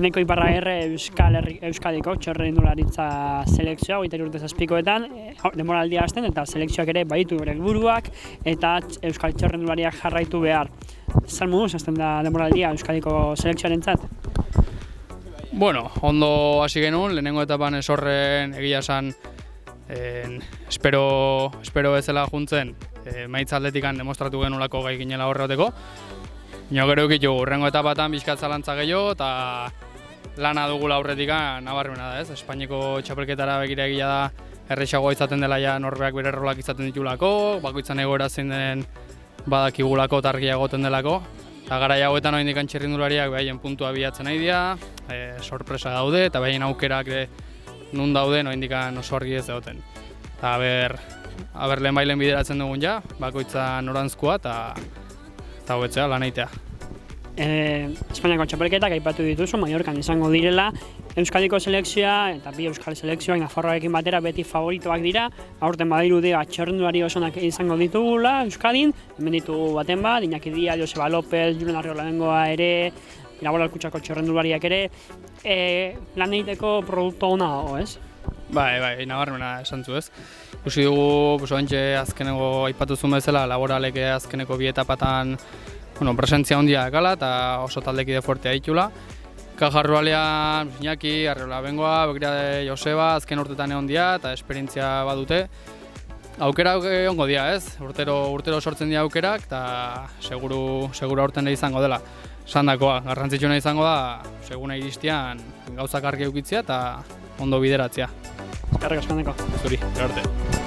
Eneko Iparragirre Euskadiko txirrindularitza selekzioa, 23 urte zazpikoetan, denboraldia hasten eta selekzioak ere baditu bere helburuak eta euskal txirrindulariak jarraitu behar. Zer moduz hasten da denboraldia Euskadiko selekzioarentzat? Bueno, ondo hasi genuen, lehenengo etapan esorren egia esan espero bezala juntzen maitz atletikan demostratu genulako gai ginela horreteko. Gero eukitxu, urrengo etapatan bizkat zalantza gehiago eta lana dugula aurretika nabarmena da, ez? Espainiako txapelketara begira egia da errexagoa izaten dela ja norbeak bere rolak izaten ditulako, bakoitzan egoera zein den badakigulako eta argia egoten delako. Eta gara hauetan oraindik txirrindulariak behaien puntua bilatzen nahi dira, sorpresa daude eta behaien aukerak nun dauden oraindik oso argi ez dagoten. Eta aber lehen bideratzen dugun ja, bakoitza norantzkoa eta hobetzea lan egitea. Espainiako txapelketak aipatu dituzu, Mallorcan izango direla, Euskadiko selekzioa eta bi euskal selekzioak Nafarroarekin batera beti favoritoak dira, aurten badirudi txirrindulari osonak izango ditugula Euskadin, hemen ditugu baten bat, Iñaki Díaz, Joseba López, Julen Arriolabengoa ere, Irabola Kutsako txirrindulariak ere, lan egiteko produktu ona dago, ez? Bai, nabarmena esan zu, ez? Ikusi dugu, oantxe azkeneko aipatu zuen bezala, laboralek azkeneko bi etapatan presentzia handia dakala eta oso taldekide fuertea ditula. Kajarrualean Iñaki, Arriolabengoa, begira Joseba, azken urtetan egon dira eta esperientzia badute. Aukera ongo dira, ez? Urtero sortzen dira aukerak eta seguru aurten izango dela. Sandakoa, garrantzitsuna izango da, seguna iristian gauzak argi eukitzea eta ondo bideratzea. Eskerrik asko, Eneko. Zuri, gero arte.